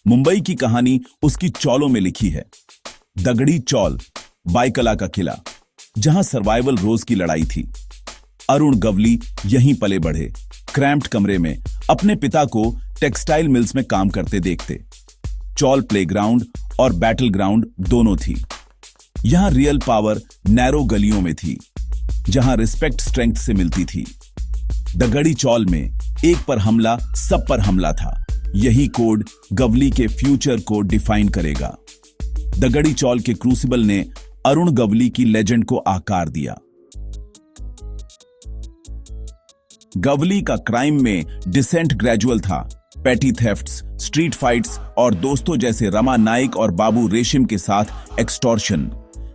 मुंबई की कहानी उसकी चौलों में लिखी है। दगड़ी चौल, बायकला का किला, जहां सर्वाइवल रोज की लड़ाई थी। अरुण गवली यहीं पले बढ़े, क्रैम्प्ड कमरे में अपने पिता को टेक्सटाइल मिल्स में काम करते देखते। चौल प्लेग्राउंड और बैटल ग्राउंड दोनों थी। यहां रियल पावर नैरो गलियों में थी, जहां रिस्पेक्ट स्ट्रेंथ से मिलती थी। दगड़ी चौल में एक पर हमला सब पर हमला था। यही कोड गवली के फ्यूचर को डिफाइन करेगा। दगड़ी चौल के क्रूसिबल ने अरुण गवली की लेजेंड को आकार दिया। गवली का क्राइम में डिसेंट ग्रेजुअल था। पेटी थेफ्ट्स, स्ट्रीट फाइट्स और दोस्तों जैसे रमा नाइक और बाबू रेशिम के साथ एक्सटॉर्शन।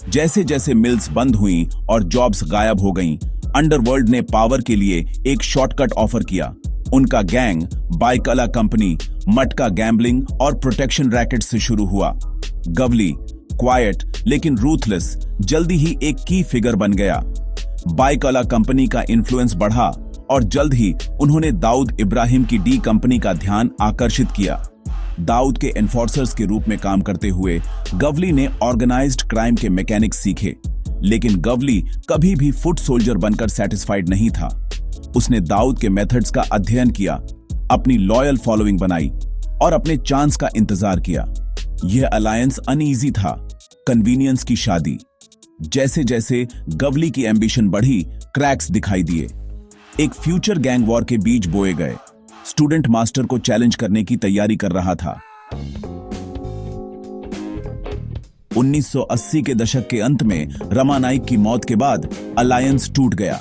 जैसे जैसे मिल्स बंद हुई और जॉब्स गायब हो गईं, अंडरवर्ल्ड ने पावर के लिए एक शॉर्टकट ऑफर किया। उनका गैंग बायकला कंपनी, मटका गैम्बलिंग और प्रोटेक्शन रैकेट से शुरू हुआ। गवली क्वाइट लेकिन रूथलेस जल्दी ही एक की फिगर बन गया। बायकला कंपनी का इन्फ्लुएंस बढ़ा और जल्द ही उन्होंने दाऊद इब्राहिम की डी कंपनी का ध्यान आकर्षित किया। दाऊद के एनफोर्सर्स के रूप में काम करते हुए गवली ने ऑर्गेनाइज्ड क्राइम के मैकेनिक्स सीखे। लेकिन गवली कभी भी फुट सोल्जर बनकर सेटिस्फाइड नहीं था। उसने दाऊद के मेथड्स का अध्ययन किया, अपनी लॉयल फॉलोइंग बनाई और अपने चांस का इंतजार किया। यह अलायंस अनईजी था, कन्वीनियंस की शादी। जैसे जैसे गवली की एम्बिशन बढ़ी, क्रैक्स दिखाई दिए। एक फ्यूचर गैंग वॉर के बीज बोए गए। स्टूडेंट मास्टर को चैलेंज करने की तैयारी कर रहा था। 1980 के दशक के अंत में रमा नाइक की मौत के बाद अलायंस टूट गया।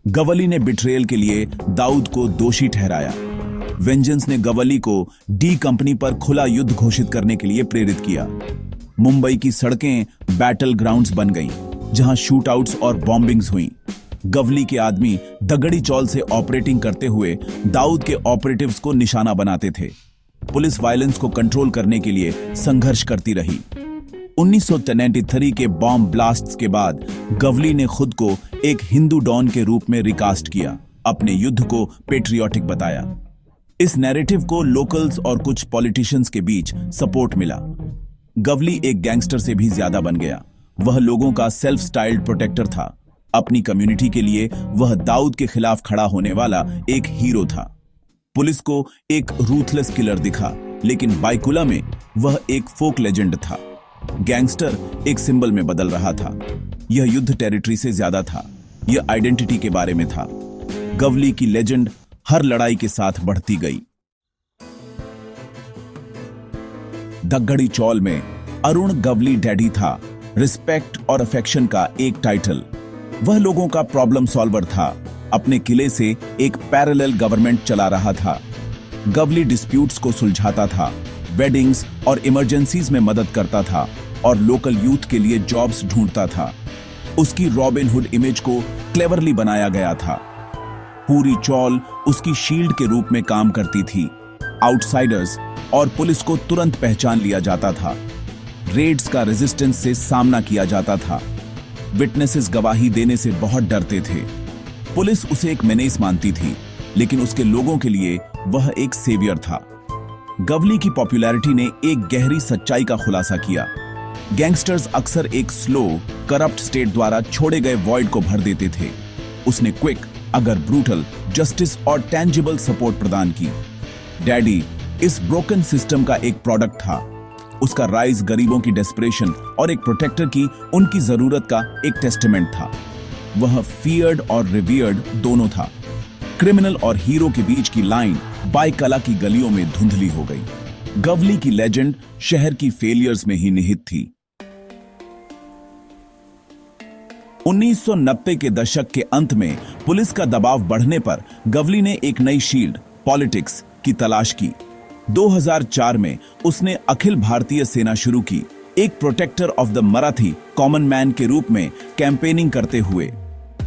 गवली ने बिट्रेयल के लिए दाऊद को दोषी ठहराया। वेंजेंस ने गवली को डी कंपनी पर खुला युद्ध घोषित करने के लिए प्रेरित किया। मुंबई की सड़कें बैटल ग्राउंड्स बन गईं, जहां शूटआउट्स और बॉम्बिंग्स हुईं। गवली के आदमी दगड़ी चौल से ऑपरेटिंग करते हुए दाऊद के ऑपरेटिव्स को निशाना बनाते थे। पुलिस वायलेंस को कंट्रोल करने के लिए संघर्ष करती रही। 1993 के बॉम्ब ब्लास्ट्स के बाद गवली ने खुद को एक हिंदू डॉन के रूप में रिकास्ट किया, अपने युद्ध को पेट्रियोटिक बताया। इस नैरेटिव को लोकल्स और कुछ पॉलिटिशियंस के बीच सपोर्ट मिला। गवली एक गैंगस्टर से भी ज्यादा बन गया। वह लोगों का सेल्फ स्टाइल्ड प्रोटेक्टर था। अपनी कम्युनिटी के लिए वह दाऊद के खिलाफ खड़ा होने वाला एक हीरो था। पुलिस को एक रूथलेस किलर दिखा, लेकिन बायकुला में वह एक फोक लेजेंड था। गैंगस्टर एक सिंबल में बदल रहा था। यह युद्ध टेरिटरी से ज्यादा था, यह आइडेंटिटी के बारे में था। गवली की लेजेंड हर लड़ाई के साथ बढ़ती गई। दगड़ी चौल में अरुण गवली डैडी था, रिस्पेक्ट और अफेक्शन का एक टाइटल। वह लोगों का प्रॉब्लम सॉल्वर था, अपने किले से एक पैरेलल गवर्नमेंट चला रहा था। गवली डिस्प्यूट्स को सुलझाता था, वेडिंग्स और इमरजेंसीज में मदद करता था और लोकल यूथ के लिए जॉब्स ढूंढता था। उसकी रॉबिन हुड इमेज को क्लेवरली बनाया गया था। पूरी चौल उसकी शील्ड के रूप में काम करती थी। आउटसाइडर्स और पुलिस को तुरंत पहचान लिया जाता था। रेड्स का रेजिस्टेंस से सामना किया जाता था। विटनेसेस गवाही देने से बहुत डरते थे। पुलिस उसे एक मेनेस मानती थी, लेकिन उसके लोगों के लिए वह एक सेवियर था। गवली की पॉपुलैरिटी ने एक गहरी सच्चाई का खुलासा किया। गैंगस्टर्स अक्सर एक स्लो, करप्ट स्टेट द्वारा छोड़े गए वॉइड को भर देते थे। उसने क्विक, अगर ब्रूटल, जस्टिस और टेंजिबल सपोर्ट प्रदान की। डैडी इस ब्रोकन सिस्टम का एक प्रोडक्ट था। उसका राइज गरीबों की डेस्परेशन और एक प्रोटेक्टर की उनकी जरूरत का एक टेस्टामेंट था। वह फियर्ड और रिवियर्ड दोनों था। क्रिमिनल और हीरो के बीच की लाइन बायकला की गलियों में धुंधली हो गई। गवली की लेजेंड शहर की फेलियर्स में ही निहित थी। 1990 के दशक के अंत में पुलिस का दबाव बढ़ने पर गवली ने एक नई शील्ड, पॉलिटिक्स, की तलाश की। 2004 में उसने अखिल भारतीय सेना शुरू की, एक protector of the Marathi common man के रूप में कैंपेनिंग करते हुए।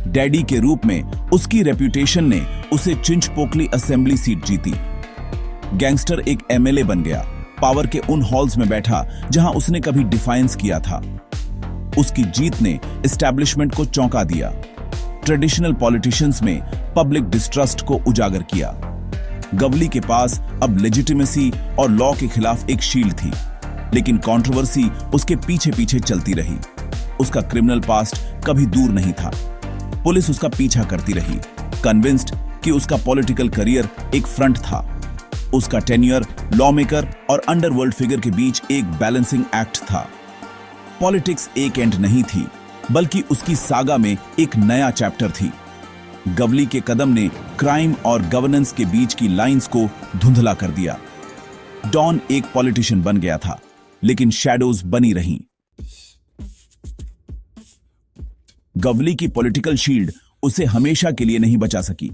डैडी के रूप में उसकी रेप्यूटेशन ने उसे चिंचपोकली असेंबली सीट जीती। गैंगस्टर एक एमएलए बन गया, पावर के उन हॉल्स में बैठा जहां उसने कभी डिफाइंस किया था। उसकी जीत ने एस्टैब्लिशमेंट को चौंका दिया, ट्रेडिशनल पॉलिटिशियंस में पब्लिक डिस्ट्रस्ट को उजागर किया। गवली के पास अब लेजिटिमेसी और लॉ के खिलाफ एक शील्ड थी, लेकिन कंट्रोवर्सी उसके पीछे पीछे चलती रही। उसका क्रिमिनल पास्ट कभी दूर नहीं था। पुलिस उसका पीछा करती रही, कन्विंस्ड कि उसका पॉलिटिकल करियर एक फ्रंट था। उसका टेन्योर लॉ मेकर और अंडरवर्ल्ड फिगर के बीच एक बैलेंसिंग एक्ट था। पॉलिटिक्स एक एंड नहीं थी, बल्कि उसकी सागा में एक नया चैप्टर थी। गवली के कदम ने क्राइम और गवर्नेंस के बीच की लाइंस को धुंधला कर दिया। डॉन एक पॉलिटिशियन बन गया था, लेकिन शैडोज बनी रहीं। गवली की पॉलिटिकल शील्ड उसे हमेशा के लिए नहीं बचा सकी।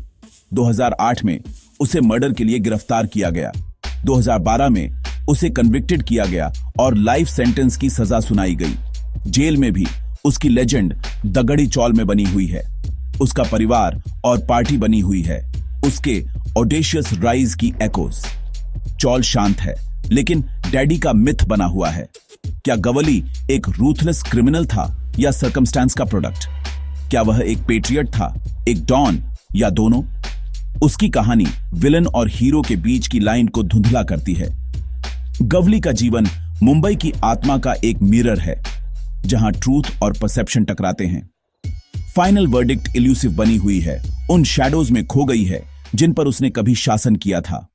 2008 में उसे मर्डर के लिए गिरफ्तार किया गया। 2012 में उसे कन्विक्टेड किया गया और लाइफ सेंटेंस की सजा सुनाई गई। जेल में भी उसकी लेजेंड दगड़ी चौल में बनी हुई है। उसका परिवार और पार्टी बनी हुई है, उसके ऑडेशियस राइज की एकोस। चौल शांत है, लेकिन डैडी का मिथ बना हुआ है। क्या गवली एक रूथलेस क्रिमिनल था या सर्कमस्टेंस का प्रोडक्ट? क्या वह एक पेट्रियट था, एक डॉन, या दोनों? उसकी कहानी विलन और हीरो के बीच की लाइन को धुंधला करती है। गवली का जीवन मुंबई की आत्मा का एक मिरर है, जहां ट्रूथ और परसेप्शन टकराते हैं। फाइनल वर्डिक्ट इल्यूसिव बनी हुई है, उन शैडोज में खो गई है जिन पर उसने कभी शासन किया था।